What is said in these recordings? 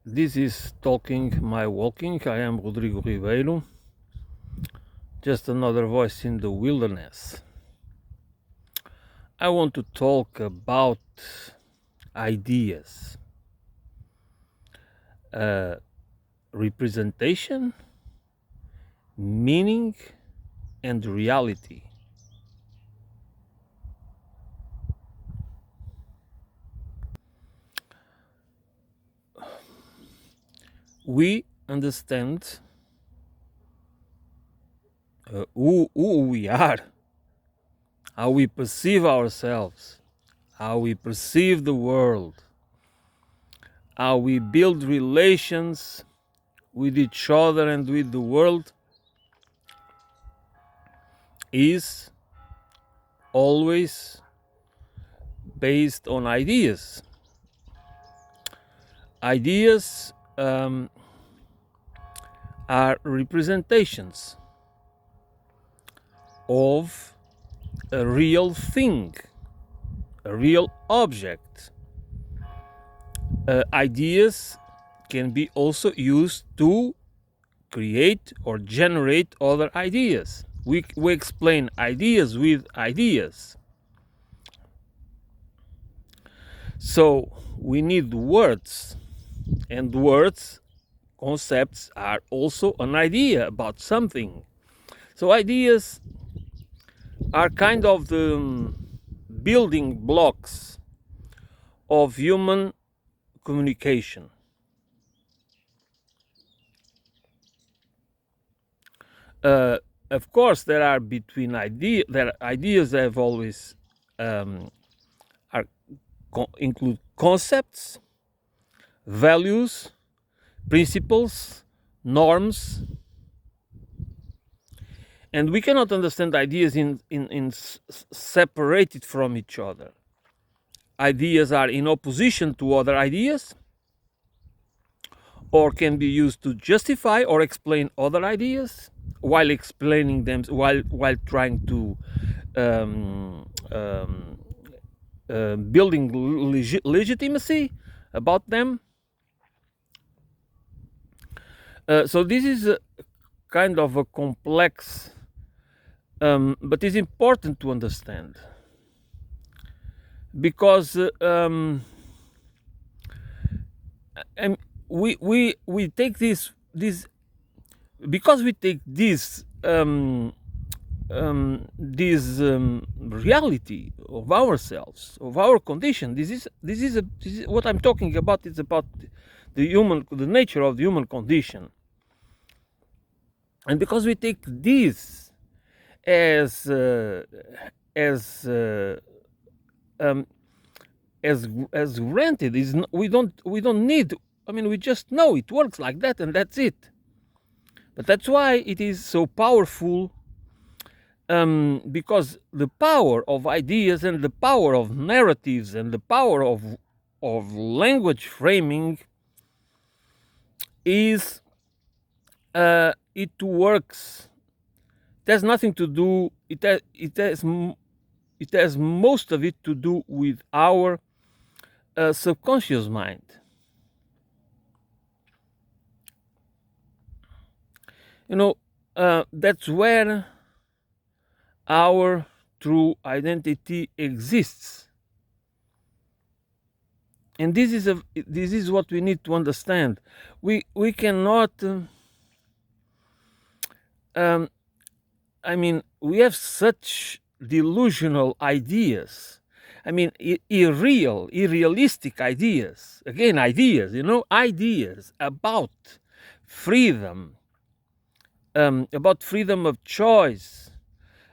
This is Talking My Walking. I am Rodrigo Ribeiro, just another voice in the wilderness. I want to talk about ideas, uh, representation, meaning, and reality. We understand who we are, how we perceive ourselves, how we perceive the world, how we build relations with each other and with the world is always based on ideas. Ideas are representations of a real thing, a real object. Ideas can be also used to create or generate other ideas. We explain ideas with ideas. So we need words, and words, concepts are also an idea about something. So ideas are kind of the building blocks of human communication. Uh, of course, there are between ideas. There ideas have always are include concepts, values, principles, norms, and we cannot understand ideas separated from each other. Ideas are in opposition to other ideas, or can be used to justify or explain other ideas while explaining them, while trying to building legitimacy about them. So this is a kind of a complex, but it's important to understand because and we take this because we take this reality of ourselves, of our condition. This is what I'm talking about. It's about the nature of the human condition, and because we take this as uh, as uh, um, as granted, we don't need. I mean, we just know it works like that, and that's it. But that's why it is so powerful, because the power of ideas and the power of narratives and the power of language framing is it works. It has nothing to do. It has most of it to do with our subconscious mind. You know, that's where our true identity exists. And this is what we need to understand. We cannot. I mean, we have such delusional ideas. I mean, irrealistic ideas. Again, ideas. Ideas freedom, about freedom of choice,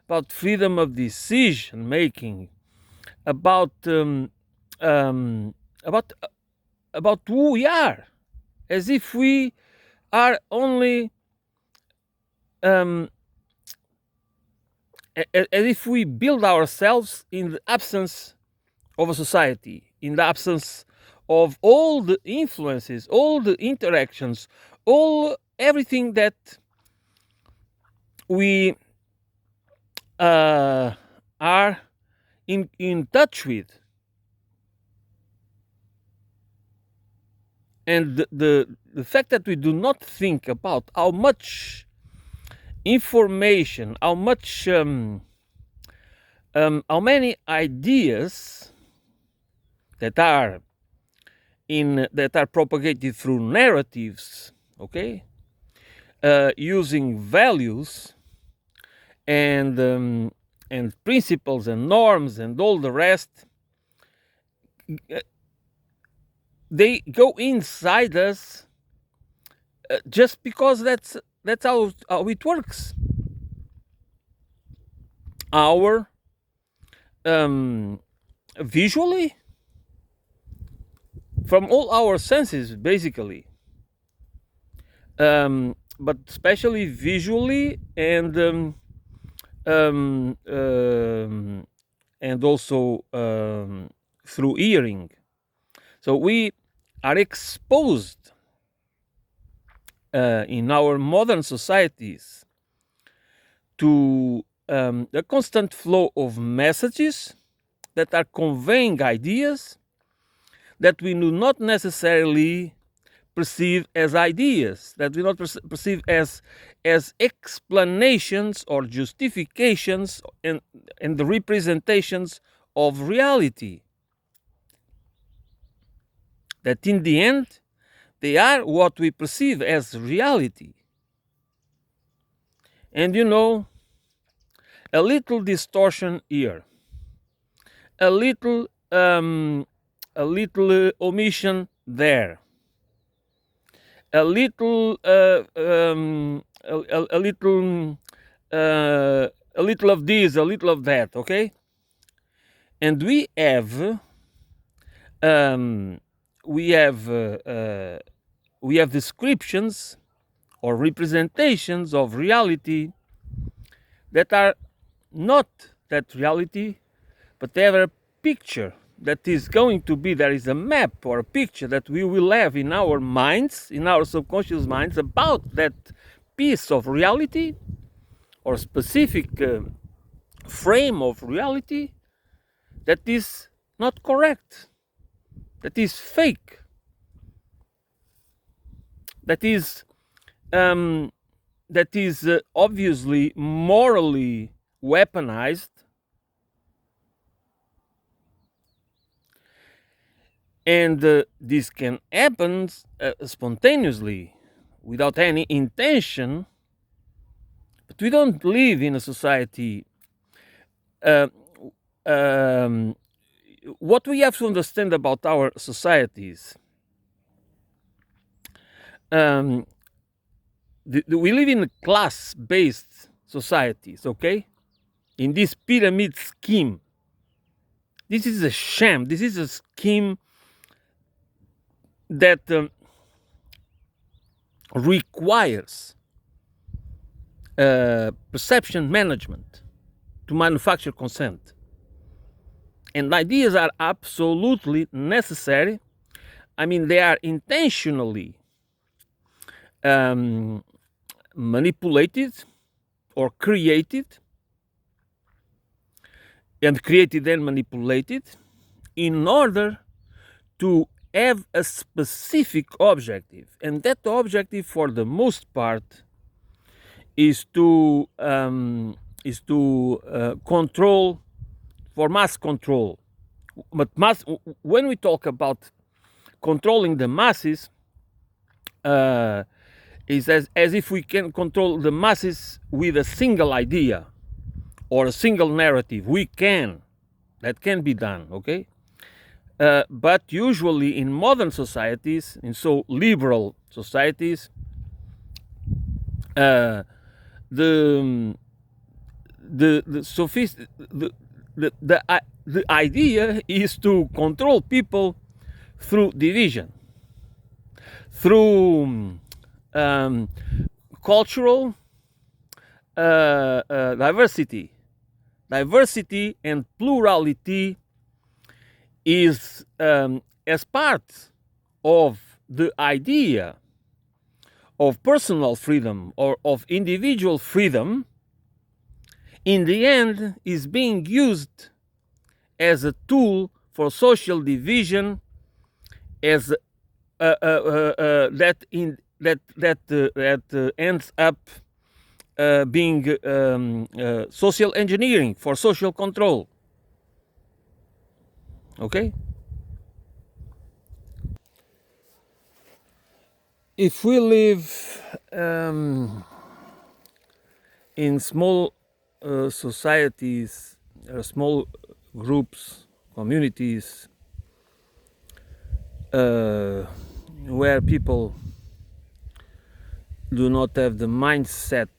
about freedom of decision making, about um, about about who we are, as if we are only as if we build ourselves in the absence of a society, in the absence of all the influences, all the interactions, everything that we are in touch with. and the fact that we do not think about how much information, how many ideas that are propagated through narratives, okay, using values and principles and norms and all the rest, they go inside us just because that's how it works. Our visually, from all our senses, basically, but especially visually and also through hearing. So we are exposed in our modern societies to a constant flow of messages that are conveying ideas that we do not necessarily perceive as ideas, that we not perceive as explanations or justifications and the representations of reality. That in the end, they are what we perceive as reality. And a little distortion here, a little omission there, a little a little of this, a little of that, okay? And we have descriptions or representations of reality that are not that reality, but they have a picture that is going to be, there is a map or a picture that we will have in our minds, in our subconscious minds, about that piece of reality or specific frame of reality that is not correct, that is fake, that is obviously morally weaponized, and this can happen spontaneously without any intention. But we don't live in a society. What we have to understand about our societies, we live in class-based societies, okay? In this pyramid scheme. This is a sham. This is a scheme that requires perception management to manufacture consent. And ideas are absolutely necessary. I mean, they are intentionally manipulated or created and manipulated in order to have a specific objective. And that objective, for the most part, is to control, for mass control. But when we talk about controlling the masses, is as if we can control the masses with a single idea or a single narrative. That can be done, okay? But usually in modern societies, in so liberal societies, the idea is to control people through division, through cultural diversity. Diversity and plurality is as part of the idea of personal freedom or of individual freedom, in the end is being used as a tool for social division, as that ends up being social engineering for social control. Okay, if we live in small societies, small groups, communities, where people do not have the mindset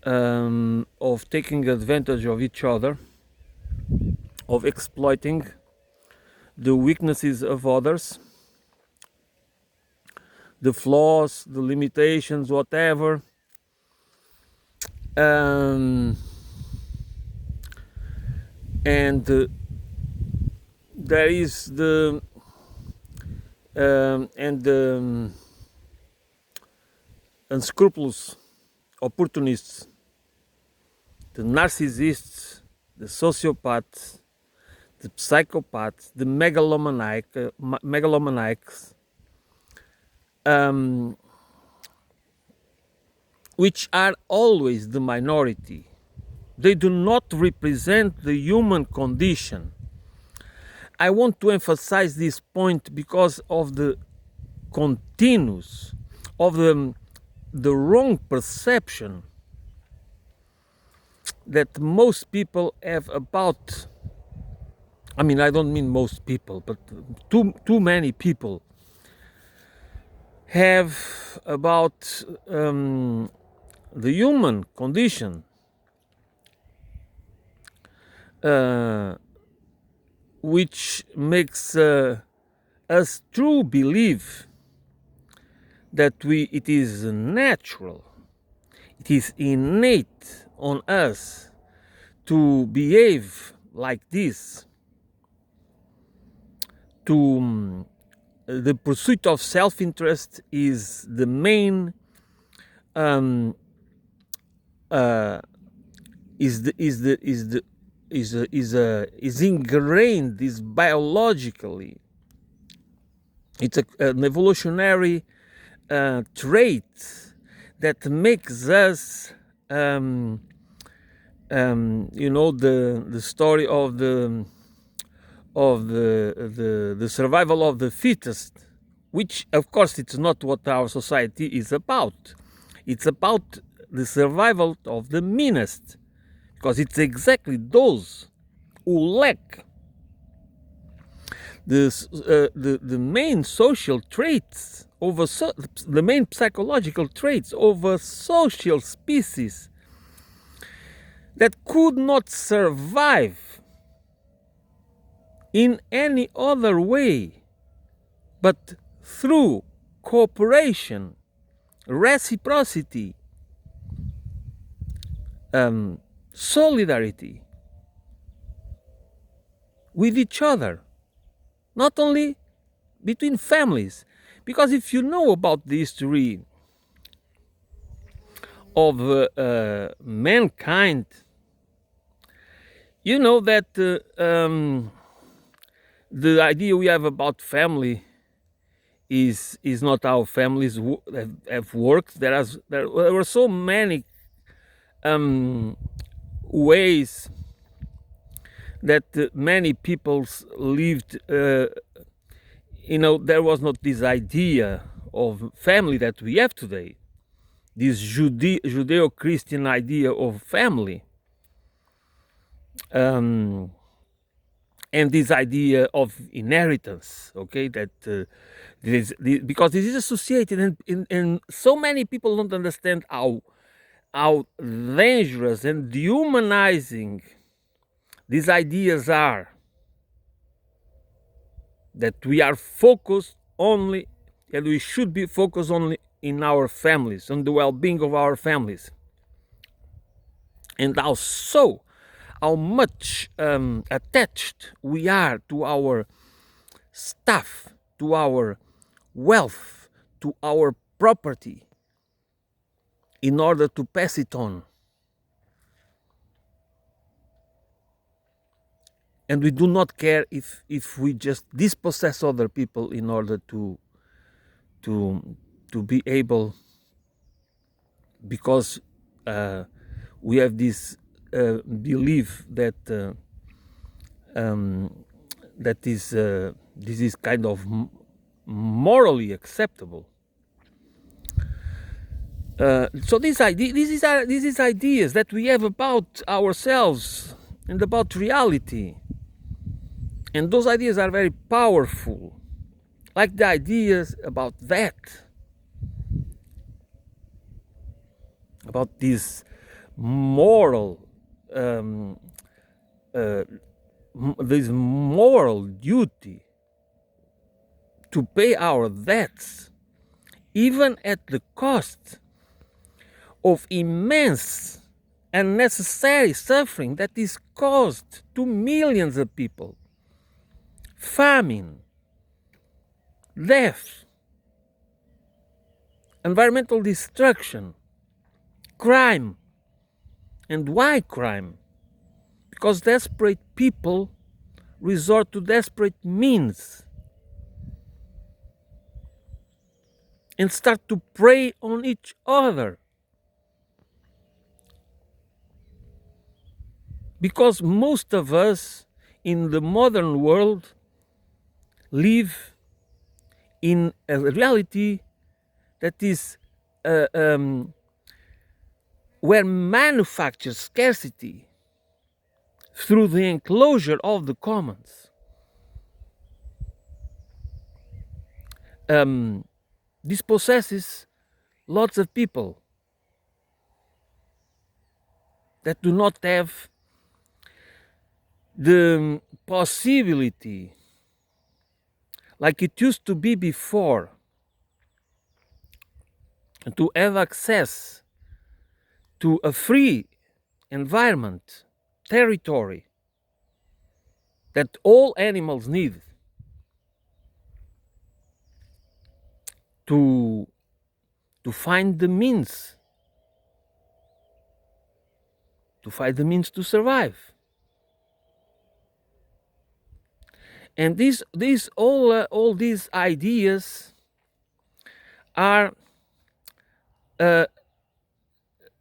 of taking advantage of each other, of exploiting the weaknesses of others, the flaws, the limitations, whatever. And there is the unscrupulous opportunists, the narcissists, the sociopaths, the psychopaths, the megalomaniacs, which are always the minority. They do not represent the human condition. I want to emphasize this point because of the continuous, of the wrong perception that most people have about, I mean, I don't mean most people, but too many people have about the human condition, which makes us true believe that it is natural, it is innate on us to behave like this, to the pursuit of self-interest is the main is ingrained, is biologically. It's an evolutionary trait that makes us, you know, the story of the survival of the fittest, which of course it's not what our society is about. It's about the survival of the meanest, because it's exactly those who lack the main social traits over the main psychological traits over social species that could not survive in any other way but through cooperation, reciprocity, solidarity with each other, not only between families. Because if you know about the history of mankind, you know that the idea we have about family is not how families have worked. There were so many ways that many peoples lived. You know, there was not this idea of family that we have today, this Judeo-Christian idea of family, and this idea of inheritance. Okay, that because this is associated, and so many people don't understand how dangerous and dehumanizing these ideas are, that we are focused only, and we should be focused only in our families, on the well-being of our families, and how much attached we are to our stuff, to our wealth, to our property, in order to pass it on. and we do not care if we just dispossess other people in order to be able, because we have this belief that that is this is kind of morally acceptable. So these ideas that we have about ourselves and about reality, and those ideas are very powerful, like the ideas about that, about this moral, this moral duty to pay our debts, even at the cost of immense unnecessary suffering that is caused to millions of people. Famine, death, environmental destruction, crime. And why crime? Because desperate people resort to desperate means and start to prey on each other. Because most of us in the modern world live in a reality that is where manufactured scarcity through the enclosure of the commons. This possesses lots of people that do not have the possibility, like it used to be before, to have access to a free environment, territory that all animals need to find the means, to survive. And all these ideas are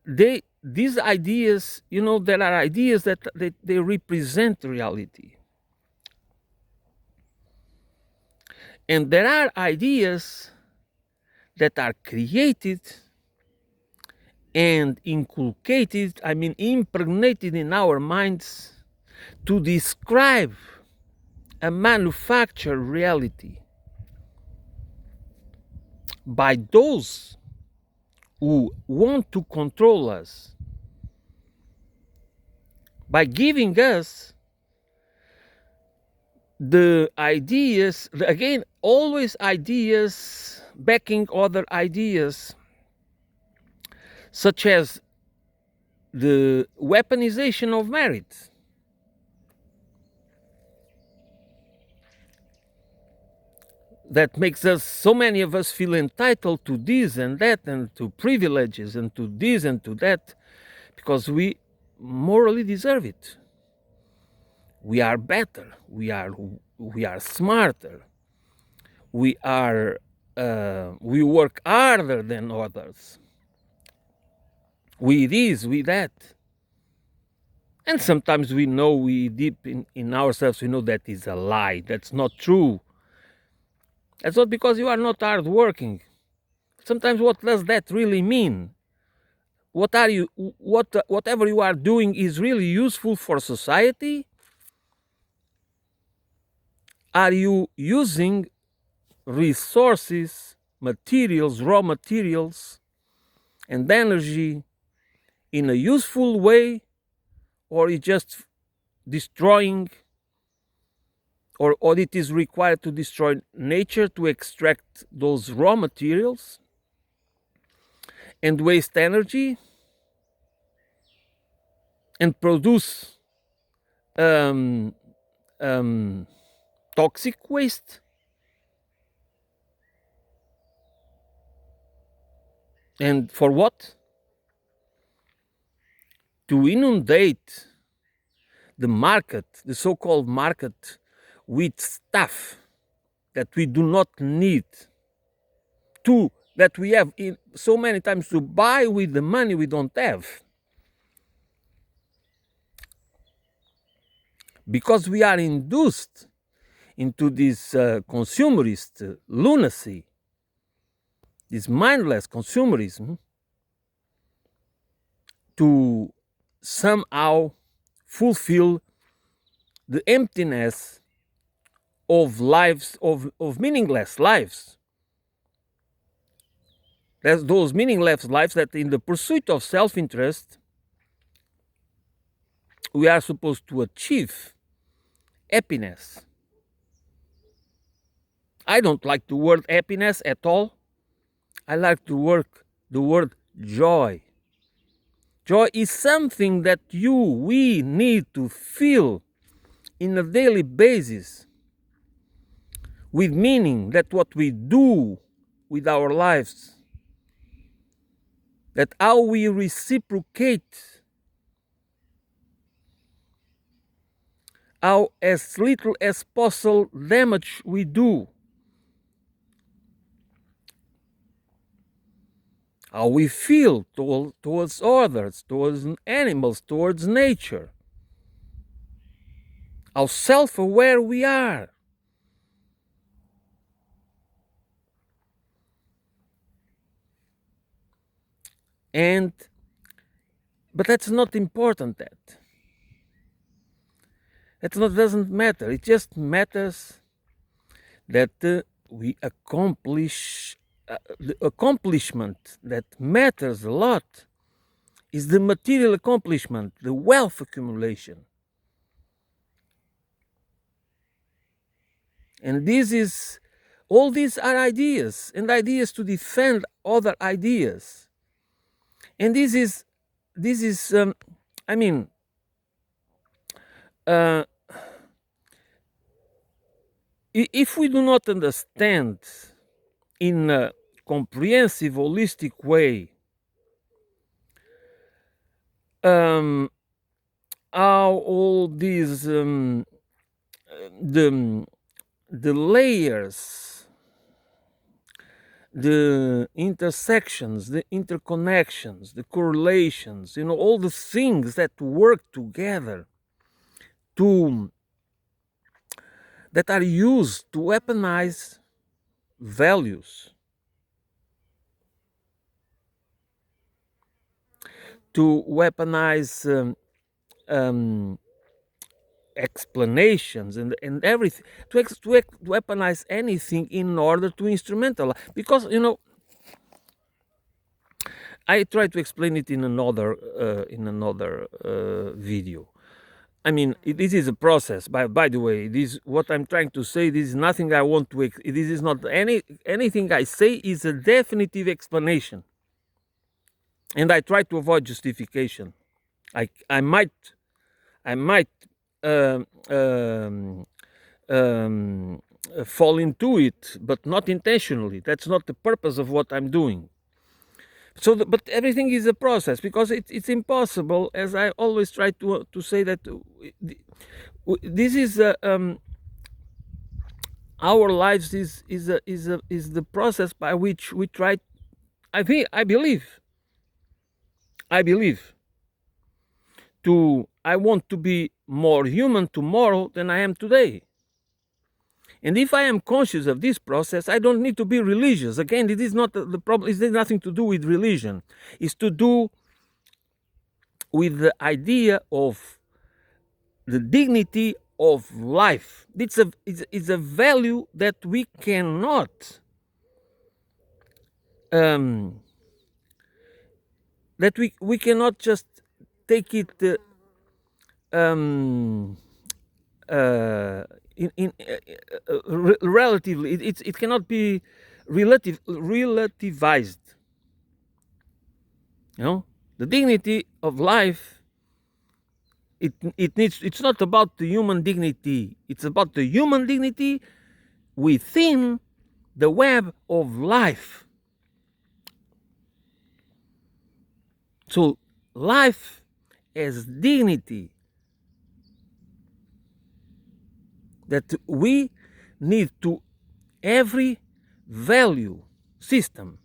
these ideas, there are ideas that they represent reality, and there are ideas that are created and inculcated, impregnated in our minds to describe a manufactured reality by those who want to control us, by giving us the ideas, again, always ideas backing other ideas, such as the weaponization of merit, that makes us, so many of us, feel entitled to this and that, and to privileges, and to this and to that, because we morally deserve it. We are better. We are smarter. We work harder than others. We this, we that. And sometimes we know, we deep in ourselves, we know that is a lie. That's not true. That's not because you are not hardworking. Sometimes what does that really mean? Whatever you are doing is really useful for society? Are you using resources, materials, raw materials, and energy in a useful way, or is just destroying, or it is required to destroy nature to extract those raw materials and waste energy and produce toxic waste? And for what? To inundate the market, the so-called market, with stuff that we do not need to, that we have in so many times to buy with the money we don't have, because we are induced into this consumerist lunacy, this mindless consumerism, to somehow fulfill the emptiness of lives, of meaningless lives. There's those meaningless lives that in the pursuit of self-interest we are supposed to achieve happiness. I don't like the word happiness at all. I like the word joy. Joy is something that we need to feel in a daily basis, with meaning, that what we do with our lives, that how we reciprocate, how as little as possible damage we do, how we feel towards others, towards animals, towards nature, how self-aware we are. But that's not important. Doesn't matter. It just matters that we accomplish the accomplishment that matters a lot is the material accomplishment, the wealth accumulation. And all these are ideas, and ideas to defend other ideas. And this is if we do not understand in a comprehensive, holistic way how all these the layers, the intersections, the interconnections, the correlations, all the things that work together that are used to weaponize values, to weaponize explanations and everything, to weaponize anything in order to instrumentalize. Because I try to explain it in another video. I mean, this is a process. By the way, this what I'm trying to say. This is nothing I want to. This is not anything I say is a definitive explanation, and I try to avoid justification. I might um, um, fall into it, but not intentionally. That's not the purpose of what I'm doing. So, but everything is a process, because it's impossible, as I always try to say, that this is our lives is the process by which we try. I believe I want to be more human tomorrow than I am today. And if I am conscious of this process, I don't need to be religious. Again, it is not the problem. It has nothing to do with religion. It's to do with the idea of the dignity of life. It's a value that we cannot we cannot just take it relatively. It cannot be relativized. The dignity of life. It's not about the human dignity. It's about the human dignity within the web of life. So life as dignity that we need to every value system,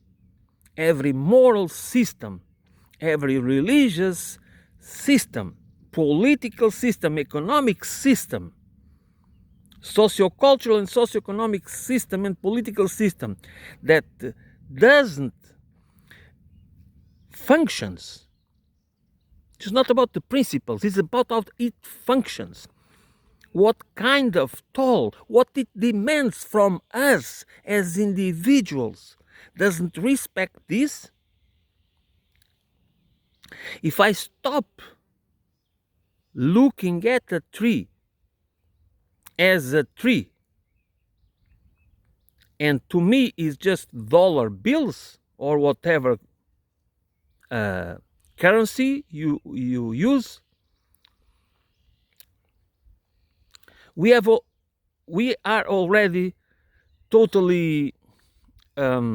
every moral system, every religious system, political system, economic system, sociocultural and socioeconomic system and political system that doesn't functions. It's not about the principles, it's about how it functions. What kind of toll, what it demands from us as individuals doesn't respect this. If I stop looking at a tree as a tree, and to me is just dollar bills or whatever currency you use, we are already totally there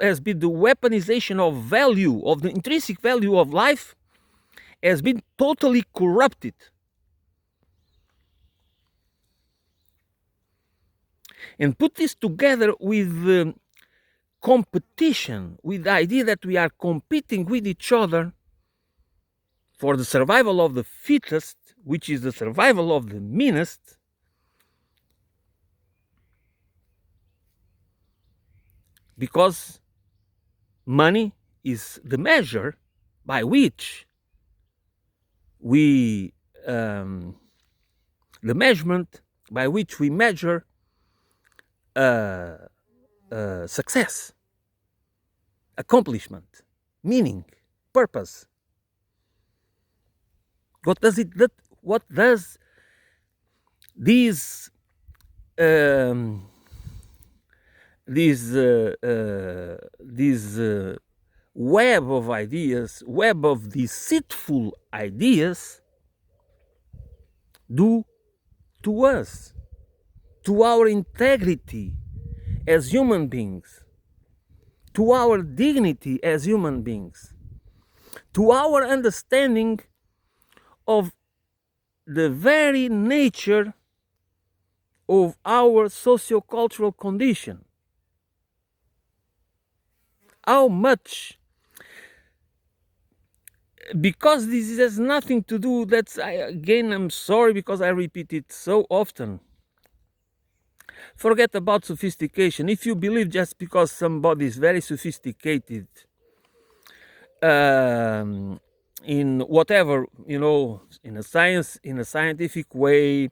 has been the weaponization of value, of the intrinsic value of life has been totally corrupted. And put this together with competition, with the idea that we are competing with each other for the survival of the fittest, which is the survival of the meanest, because money is the measure by which we, the measurement by which we measure success, accomplishment, meaning, purpose. What does these web of ideas, web of deceitful ideas do to us, to our integrity as human beings, to our dignity as human beings, to our understanding of the very nature of our sociocultural condition. How much, because this has nothing to do, I'm sorry because I repeat it so often. Forget about sophistication. If you believe just because somebody is very sophisticated in whatever, in a scientific way,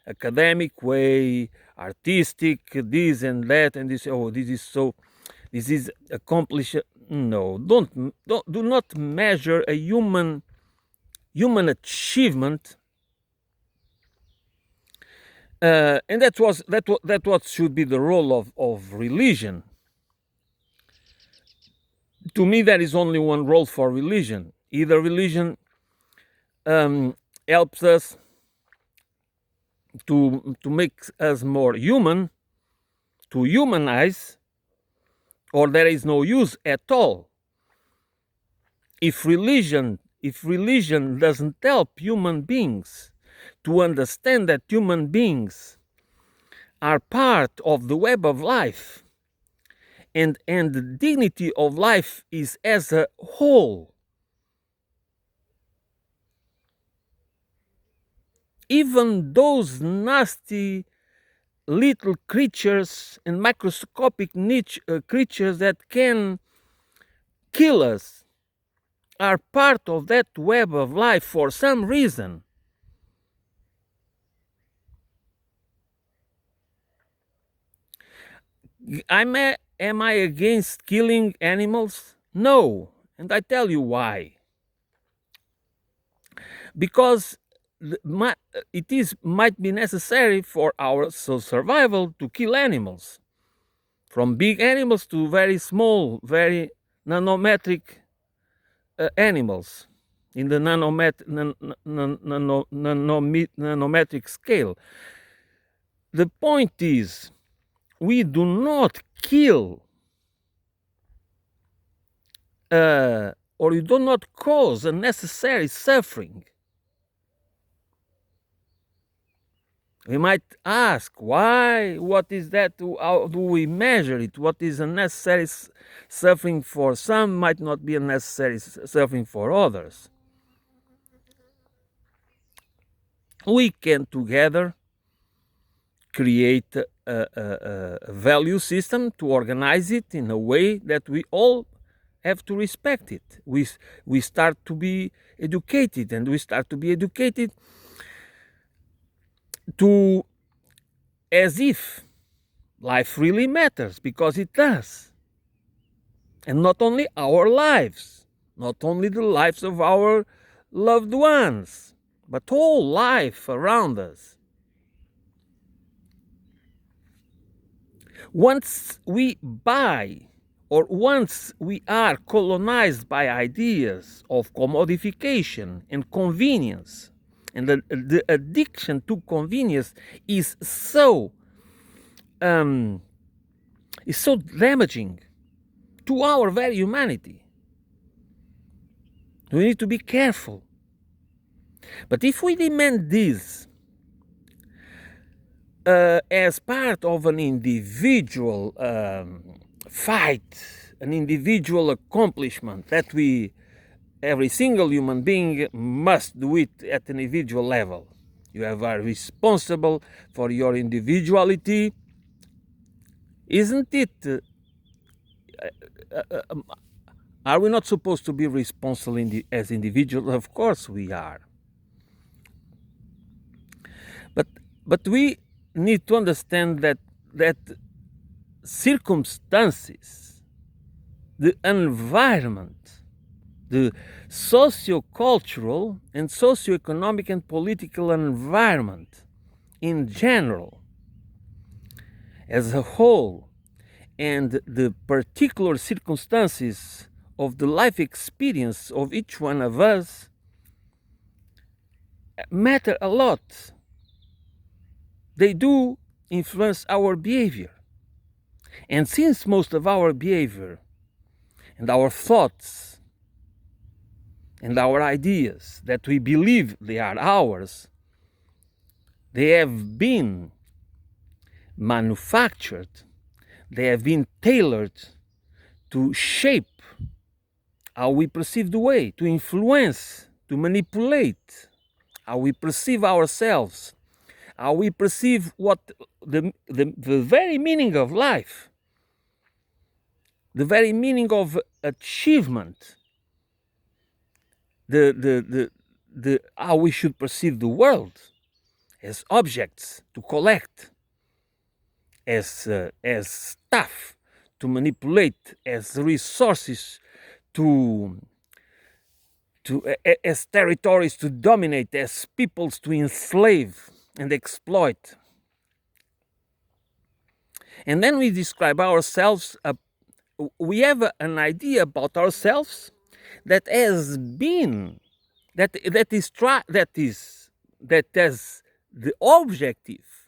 academic way, artistic, this and that, and this, this is accomplished. No, do not measure a human achievement. And that what should be the role of religion. To me, there is only one role for religion. Either religion helps us to make us more human, to humanize, or there is no use at all. If religion doesn't help human beings to understand that human beings are part of the web of life, and the dignity of life is as a whole, even those nasty little creatures and microscopic creatures that can kill us are part of that web of life for some reason. Am I against killing animals? No, and I tell you why. Because it might be necessary for our survival to kill animals, from big animals to very small, very nanometric animals in the nanometric scale. The point is, we do not kill or you do not cause unnecessary suffering We might ask why, what is that, how do we measure it, what is a necessary suffering for some might not be a necessary suffering for others. We can together create a value system to organize it in a way that we all have to respect it. We start to be educated, and we start to be educated to as if life really matters, because it does. And not only our lives, not only the lives of our loved ones, but all life around us. Once we buy, or once we are colonized by ideas of commodification and convenience, and the addiction to convenience is so damaging to our very humanity. We need to be careful. But if we demand this as part of an individual fight, an individual accomplishment that every single human being must do it at an individual level. You are responsible for your individuality. Isn't it? Are we not supposed to be responsible as individuals? Of course we are. But we need to understand that circumstances, the environment, the socio-cultural and socio-economic and political environment in general, as a whole, and the particular circumstances of the life experience of each one of us matter a lot. They do influence our behavior. And since most of our behavior and our thoughts and our ideas that we believe they are ours, they have been manufactured, they have been tailored to shape how we perceive the way, to influence, to manipulate how we perceive ourselves, how we perceive what the very meaning of life, the very meaning of achievement, the how we should perceive the world, as objects to collect, as stuff to manipulate, as resources as territories to dominate, as peoples to enslave and exploit. And then we describe ourselves, we have an idea about ourselves that has that has the objective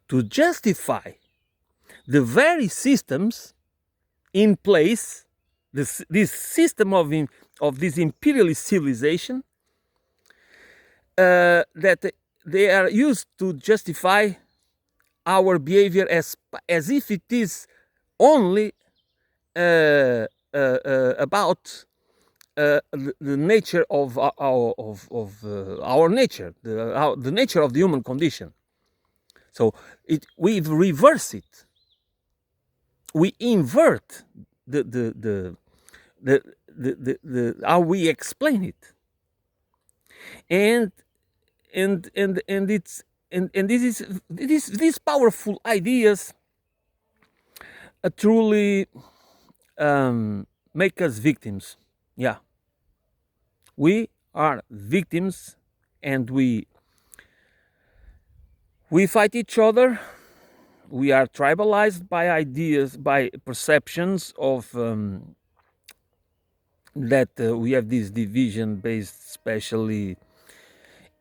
to justify the very systems in place, this system of this imperialist civilization, that they are used to justify our behavior as if it is only about the nature of our nature, the nature of the human condition. So we reverse it. We invert the how we explain it, and it's and these powerful ideas truly make us victims. Yeah, we are victims, and we fight each other. We are tribalized by ideas, by perceptions of that we have this division based especially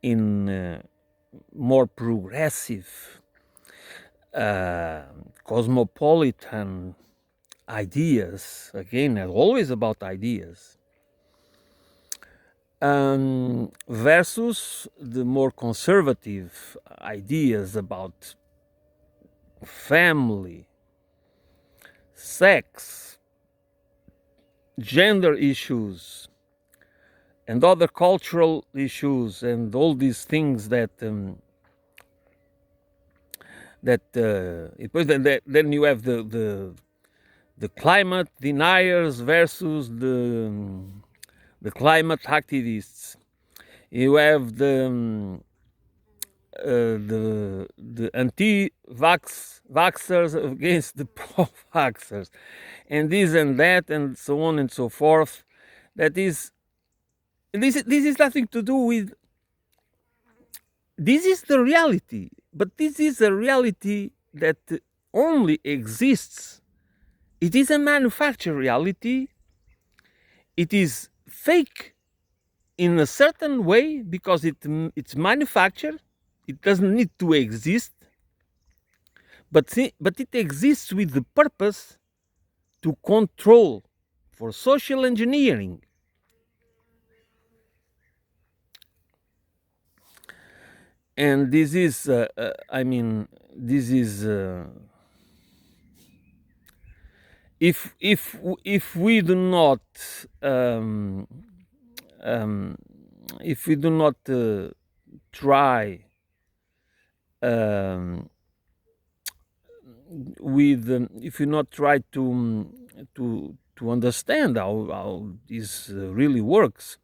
in more progressive, cosmopolitan ideas. Again, always about ideas. versus the more conservative ideas about family, sex, gender issues, and other cultural issues, and all these things that then you have the climate deniers versus the climate activists. You have the anti-vaxxers against the pro-vaxxers, and this and that, and so on and so forth. This is nothing to do with. This is the reality, but this is a reality that only exists. It is a manufactured reality. It is fake in a certain way because it's manufactured. It doesn't need to exist, but it exists with the purpose to control, for social engineering. And this is, this is. If we do not try if you not try to understand how this really works,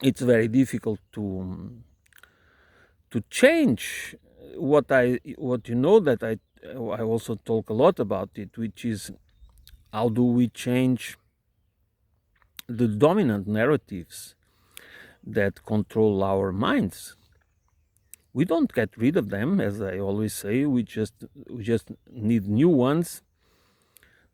it's very difficult to change what you know that I also talk a lot about it, which is how do we change the dominant narratives that control our minds. We don't get rid of them, as I always say. We just need new ones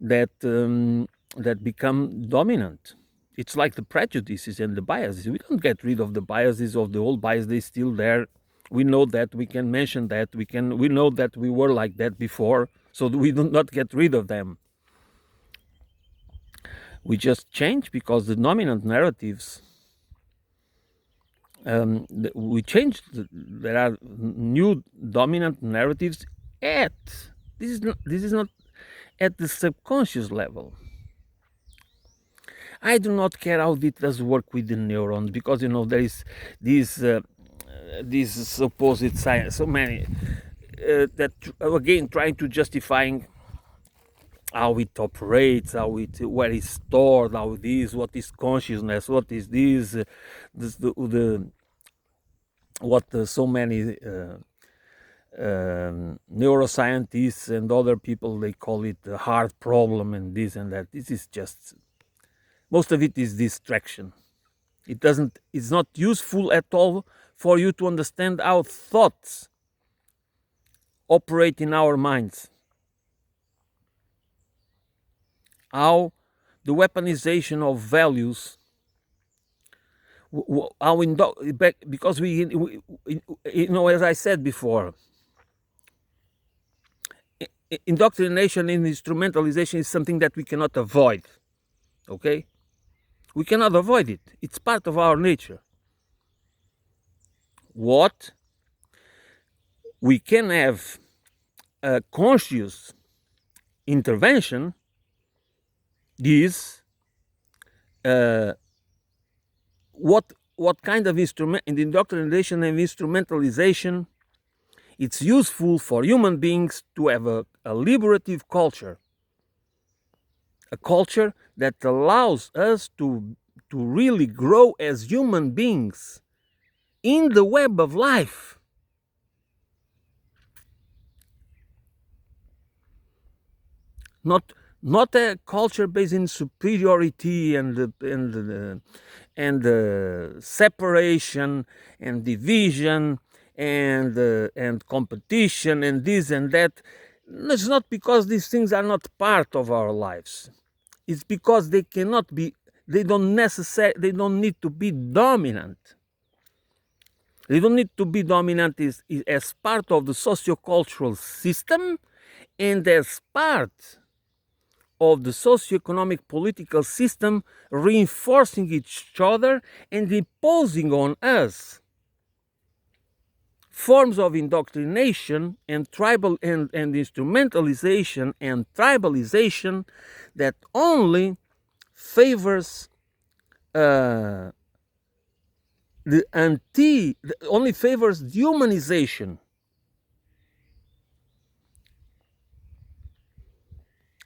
that that become dominant. It's like the prejudices and the biases. We don't get rid of the biases of the old bias; they're still there. We know that. We can mention that. We know that we were like that before, so we do not get rid of them. We just change because the dominant narratives. We changed. There are new dominant narratives at this is not at the subconscious level. I do not care how it does work with the neurons because there is these supposed science, so many that again trying to justifying how it operates, where it's stored, how this, what is consciousness, what is this, so many neuroscientists and other people, they call it the hard problem and this and that. This is just, most of it is distraction. It's not useful at all for you to understand how thoughts operate in our minds, how the weaponization of values, because we as I said before, indoctrination and instrumentalization is something that we cannot avoid. Okay, we cannot avoid it. It's part of our nature. What we can have a conscious intervention is what kind of instrument in the indoctrination and instrumentalization. It's useful for human beings to have a liberative culture, a culture that allows us to really grow as human beings in the web of life. Not a culture based in superiority and separation and division and competition and this and that. It's not because these things are not part of our lives. It's because they cannot be. They don't need to be dominant. They don't need to be dominant as part of the sociocultural system and as part of the socioeconomic political system reinforcing each other and imposing on us forms of indoctrination and tribal and instrumentalization and tribalization that only favors uh, only favors dehumanization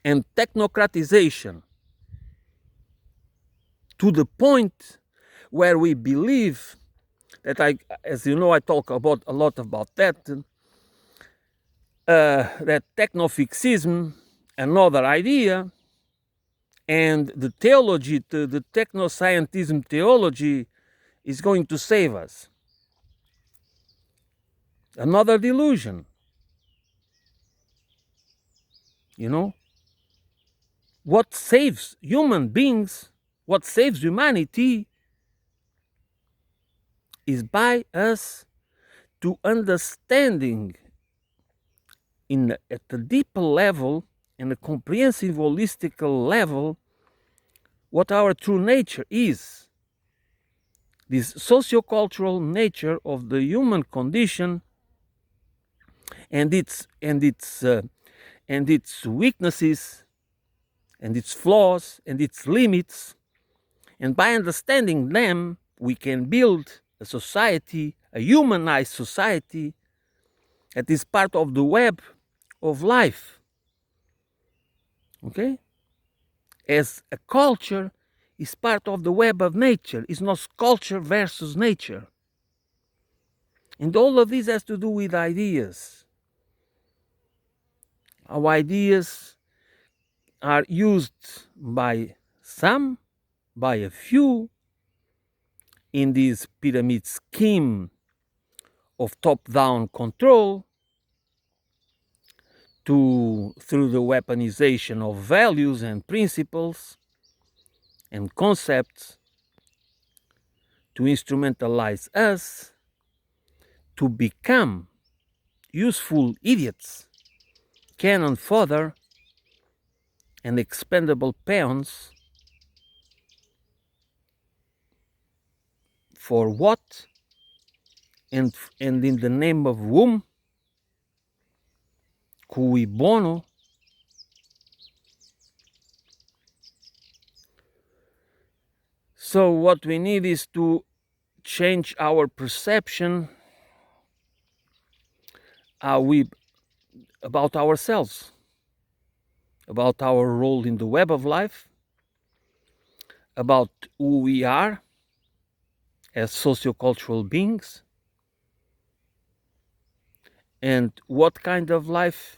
and technocratization to the point where we believe that as you know, I talk about a lot about that. That technofixism, another idea, and the theology, the technoscientism theology, is going to save us. Another delusion. You know, what saves human beings, what saves humanity, is by us to understanding at a deeper level, in a comprehensive, holistic level, what our true nature is. This sociocultural nature of the human condition and its weaknesses and its flaws and its limits, and by understanding them, we can build a society, a humanized society that is part of the web of life. Okay? As a culture is part of the web of nature. It's not culture versus nature. And all of this has to do with ideas. Our ideas are used by some, by a few, in this pyramid scheme of top-down control, through the weaponization of values and principles and concepts, to instrumentalize us to become useful idiots, cannon fodder, and expendable peons for what and in the name of whom, cui bono. So what we need is to change our perception about ourselves, about our role in the web of life, about who we are as sociocultural beings, and what kind of life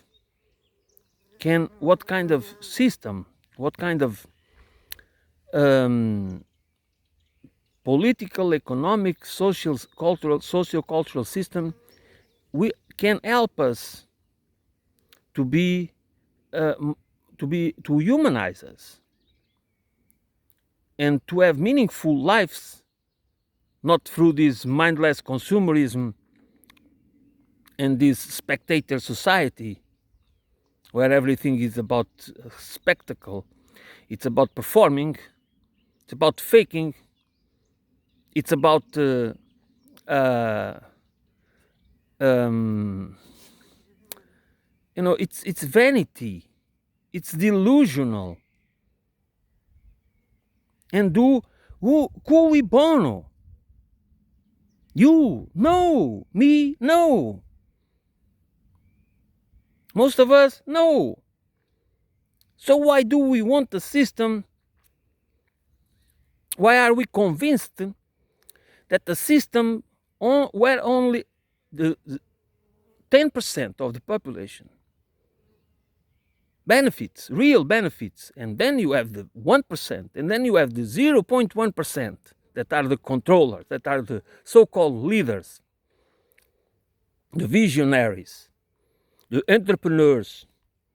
what kind of system, what kind of political, economic, social, cultural, socio-cultural system can help us to humanize us and to have meaningful lives, not through this mindless consumerism and this spectator society where everything is about spectacle. It's about performing, it's about faking, it's about it's vanity, it's delusional. And cui bono? You, no. Me, no. Most of us, no. So why do we want a system? Why are we convinced that the system where only the 10% of the population benefits, real benefits, and then you have the 1%, and then you have the 0.1% that are the controllers, that are the so-called leaders, the visionaries, the entrepreneurs,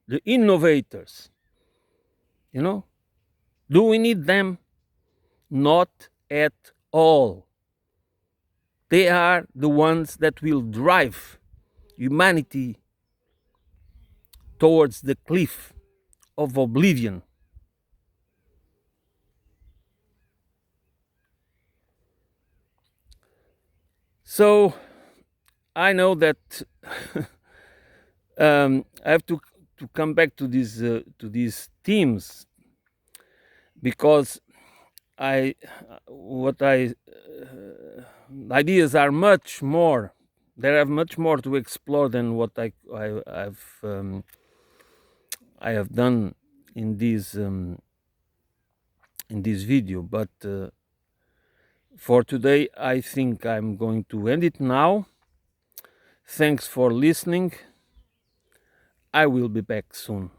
the innovators? Do we need them? Not at all. They are the ones that will drive humanity towards the cliff of oblivion. So I know that I have to come back to these themes, because I what I ideas are much more. There are much more to explore than what I have done in this video. But for today, I think I'm going to end it now. Thanks for listening. I will be back soon.